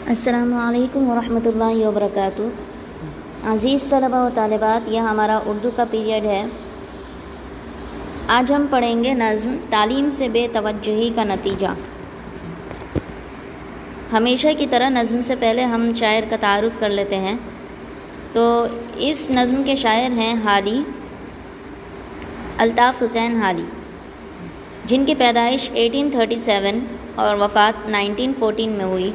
السلام علیکم ورحمۃ اللہ وبرکاتہ۔ عزیز طلباء و طالبات، یہ ہمارا اردو کا پیریڈ ہے۔ آج ہم پڑھیں گے نظم تعلیم سے بے توجہی کا نتیجہ۔ ہمیشہ کی طرح نظم سے پہلے ہم شاعر کا تعارف کر لیتے ہیں۔ تو اس نظم کے شاعر ہیں حالی، الطاف حسین حالی، جن کی پیدائش 1837 اور وفات 1914 میں ہوئی۔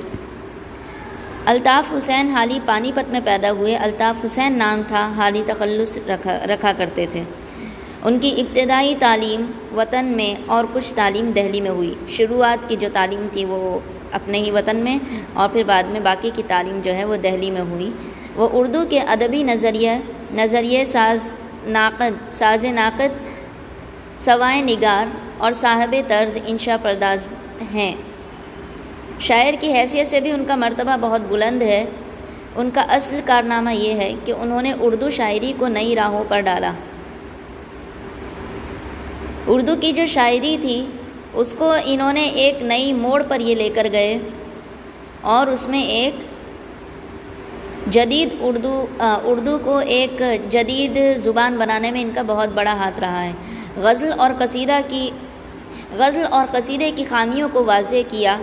الطاف حسین حالی پانی پت میں پیدا ہوئے۔ الطاف حسین نام تھا، حالی تخلص رکھا کرتے تھے۔ ان کی ابتدائی تعلیم وطن میں اور کچھ تعلیم دہلی میں ہوئی۔ شروعات کی جو تعلیم تھی وہ اپنے ہی وطن میں، اور پھر بعد میں باقی کی تعلیم جو ہے وہ دہلی میں ہوئی۔ وہ اردو کے ادبی نظریے ساز ناقد، سوائے نگار اور صاحب طرز انشا پرداز ہیں۔ شاعر کی حیثیت سے بھی ان کا مرتبہ بہت بلند ہے۔ ان کا اصل کارنامہ یہ ہے کہ انہوں نے اردو شاعری کو نئی راہوں پر ڈالا۔ اردو کی جو شاعری تھی اس کو انہوں نے ایک نئی موڑ پر یہ لے کر گئے، اور اس میں ایک جدید اردو کو ایک جدید زبان بنانے میں ان کا بہت بڑا ہاتھ رہا ہے۔ غزل اور قصیدے کی خامیوں کو واضح کیا۔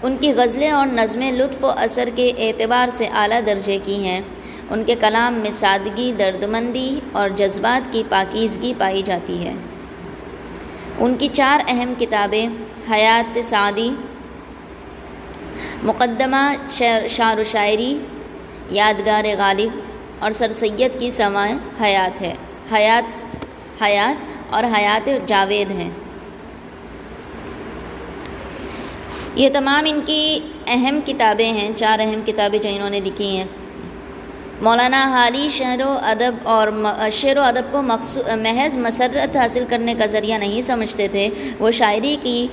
ان کی غزلیں اور نظمیں لطف و اثر کے اعتبار سے اعلیٰ درجے کی ہیں۔ ان کے کلام میں سادگی، دردمندی اور جذبات کی پاکیزگی پائی جاتی ہے۔ ان کی 4 اہم کتابیں حیات سعدی، مقدمہ شعر و شاعری، یادگار غالب اور سر سید کی سماع حیات ہے۔ حیات اور حیات جاوید ہیں۔ یہ تمام ان کی اہم کتابیں ہیں، 4 اہم کتابیں جو انہوں نے لکھی ہیں۔ مولانا حالی شعر و ادب کو محض مسرت حاصل کرنے کا ذریعہ نہیں سمجھتے تھے۔ وہ شاعری کی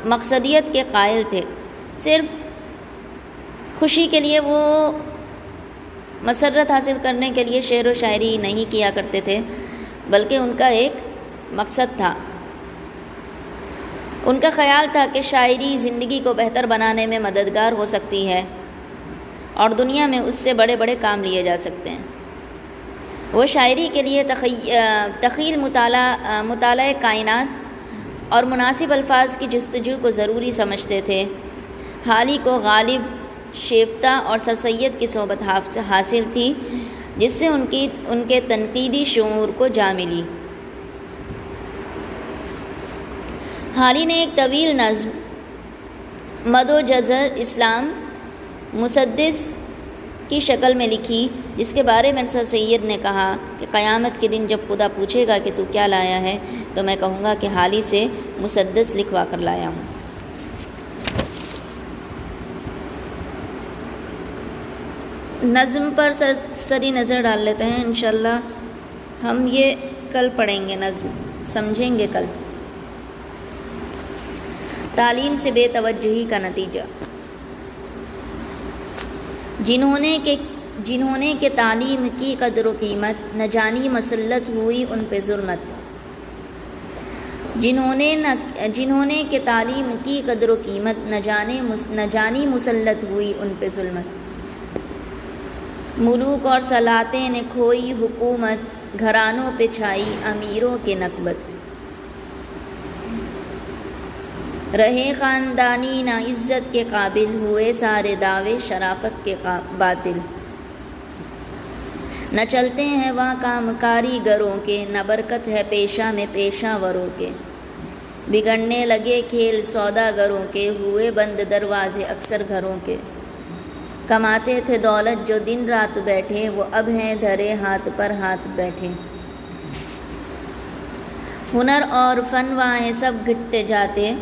مقصدیت کے قائل تھے۔ صرف خوشی کے لیے وہ مسرت حاصل کرنے کے لیے شعر و شاعری نہیں کیا کرتے تھے، بلکہ ان کا ایک مقصد تھا۔ ان کا خیال تھا کہ شاعری زندگی کو بہتر بنانے میں مددگار ہو سکتی ہے، اور دنیا میں اس سے بڑے بڑے کام لیے جا سکتے ہیں۔ وہ شاعری کے لیے تخیل، مطالعہ کائنات اور مناسب الفاظ کی جستجو کو ضروری سمجھتے تھے۔ حالی کو غالب، شیفتہ اور سر سید کی صحبت حاصل تھی، جس سے ان کے تنقیدی شعور کو جا ملی۔ حالی نے ایک طویل نظم مد و جزر اسلام مسدس کی شکل میں لکھی، جس کے بارے میں سر سید نے کہا کہ قیامت کے دن جب خدا پوچھے گا کہ تو کیا لایا ہے، تو میں کہوں گا کہ حالی سے مسدس لکھوا کر لایا ہوں۔ نظم پر سری نظر ڈال لیتے ہیں۔ انشاءاللہ ہم یہ کل پڑھیں گے، نظم سمجھیں گے کل۔ تعلیم سے بے توجہی کا نتیجہ۔ جنہوں نے کہ تعلیم کی قدر و قیمت، نہ جانی مسلط ہوئی ان پہ ظلمت۔ جنہوں نے کہ تعلیم کی قدر و قیمت، نہ جانی مسلط ہوئی ان پہ ظلمت۔ ملوک اور سلاطیں نے کھوئی حکومت، گھرانوں پہ چھائی امیروں کے نکبت۔ رہے خاندانی نہ عزت کے قابل، ہوئے سارے دعوے شرافت کے باطل۔ نہ چلتے ہیں وہاں کام کاری گروں کے، نہ برکت ہے پیشہ میں پیشہ وروں کے۔ بگڑنے لگے کھیل سوداگروں کے، ہوئے بند دروازے اکثر گھروں کے۔ کماتے تھے دولت جو دن رات بیٹھے، وہ اب ہیں دھرے ہاتھ پر ہاتھ بیٹھے۔ ہنر اور فن واہیں سب گھٹتے جاتے،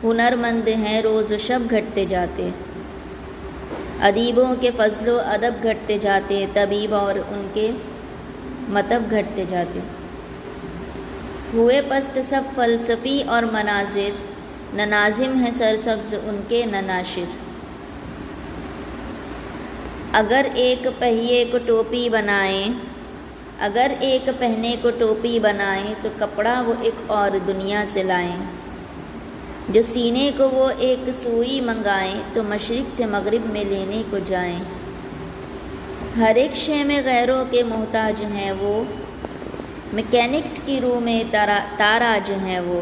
ہنر مند ہیں روز و شب گھٹتے جاتے۔ ادیبوں کے فضل و ادب گھٹتے جاتے، طبیب اور ان کے مطب گھٹتے جاتے۔ ہوئے پست سب فلسفی اور مناظر، نہ ناظم ہیں سرسبز ان کے نہ ناشر۔ اگر ایک پہیے کو ٹوپی بنائیں، اگر ایک پہنے کو ٹوپی بنائیں، تو کپڑا وہ ایک اور دنیا سے لائیں۔ جو سینے کو وہ ایک سوئی منگائیں تو مشرق سے مغرب میں لینے کو جائیں۔ ہر ایک شے میں غیروں کے محتاج ہیں وہ، میکینکس کی روح میں تاراج ہیں وہ۔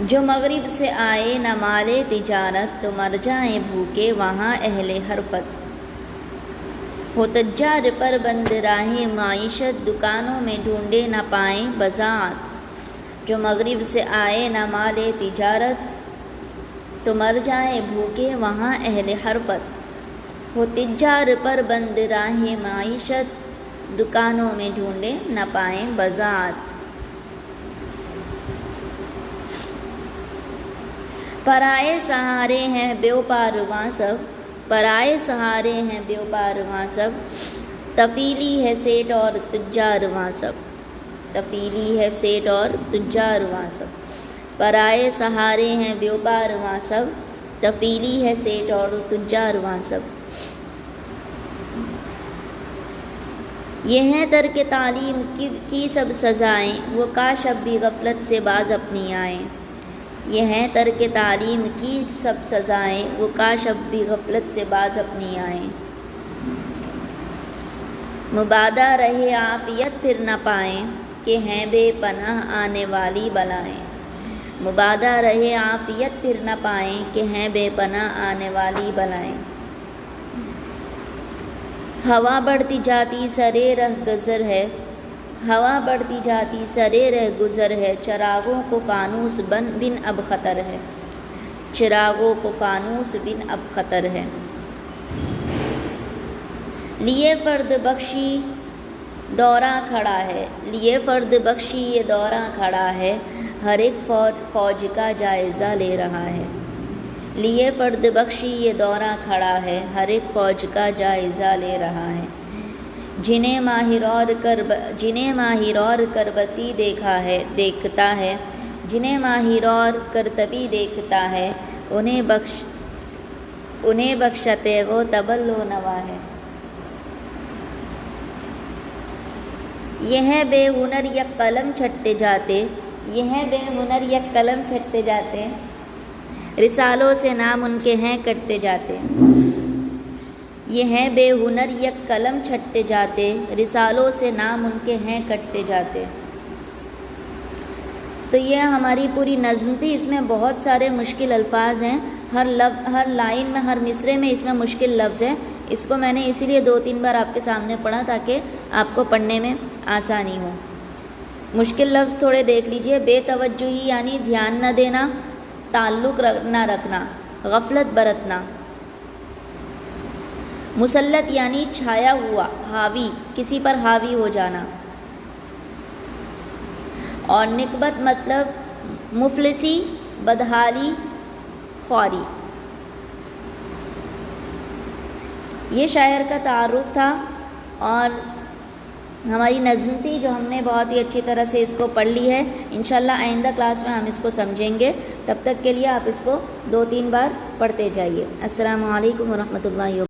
جو مغرب سے آئے نہ مالے تجارت تو مر جائیں بھوکے وہاں اہل حرفت۔ ہو تجار پر بند راہیں معیشت دکانوں میں ڈھونڈے نہ پائیں بضاعت۔ جو مغرب سے آئے نہ مالے تجارت تو مر جائیں بھوکے وہاں اہل حرفت۔ ہو تجار پر بند راہیں معیشت دکانوں میں ڈھونڈے نہ پائیں بضاعت۔ پرائے سہارے ہیں بیوپارواں سب، پرائے سہارے ہیں بیوپارواں سب، تفیلی ہے سیٹ اور تجارواں سب، تفیلی ہے سیٹ اور تجارواں سب۔ پرائے سہارے ہیں بیوپارواں سب، تفیلی ہے سیٹ اور تجارواں سب۔ یہ ہیں ترک تعلیم کی سب سزائیں، وہ کاش اب بھی غفلت سے باز اپنی آئیں۔ یہ ہیں ترک تعلیم کی سب سزائیں، وہ کاش اب بھی غفلت سے باز اپنی آئیں۔ مبادا رہے عافیت پھر نہ پائیں کہ ہیں بے پناہ آنے والی بلائیں۔ مبادا رہے عافیت پھر نہ پائیں کہ ہیں بے پناہ آنے والی بلائیں۔ ہوا بڑھتی جاتی سرے رہ گزر ہے، ہوا بڑھتی جاتی سرے رہ گزر ہے، چراغوں کو فانوس بن اب خطر ہے، چراغوں کو فانوس بن اب خطر ہے۔ لیے فرد بخشی دوراں کھڑا ہے، لیے فرد بخشی یہ دوراں کھڑا ہے، ہر ایک فوج کا جائزہ لے رہا ہے۔ لیے فرد بخشی یہ دوراں کھڑا ہے، ہر ایک فوج کا جائزہ لے رہا ہے۔ جنہیں ماہر اور کربتی دیکھتا ہے، جنہیں ماہر اور کرتبی دیکھتا ہے، انہیں بخشتے وہ تبل و نوا ہے۔ یہ ہے بے ہنر یک قلم چھٹتے جاتے، یہ ہے بے ہنر یک قلم چھٹتے جاتے، رسالوں سے نام ان کے ہیں کٹتے جاتے۔ یہ ہیں بے ہنر یک قلم چھٹتے جاتے، رسالوں سے نام ان کے ہیں کٹتے جاتے۔ تو یہ ہماری پوری نظم تھی، اس میں بہت سارے مشکل الفاظ ہیں، ہر لائن میں ہر مصرے میں اس میں مشکل لفظ ہے۔ اس کو میں نے اسی لیے 2-3 بار آپ کے سامنے پڑھا تاکہ آپ کو پڑھنے میں آسانی ہو۔ مشکل لفظ تھوڑے دیکھ لیجئے۔ بے توجہی یعنی دھیان نہ دینا، تعلق نہ رکھنا، غفلت برتنا۔ مسلط یعنی چھایا ہوا، حاوی، کسی پر حاوی ہو جانا۔ اور نکبت مطلب مفلسی، بدحالی، خواری۔ یہ شاعر کا تعارف تھا اور ہماری نظم تھی جو ہم نے بہت ہی اچھی طرح سے اس کو پڑھ لی ہے۔ انشاءاللہ آئندہ کلاس میں ہم اس کو سمجھیں گے، تب تک کے لیے آپ اس کو 2-3 بار پڑھتے جائیے۔ السلام علیکم ورحمۃ اللہ وبرکاتہ۔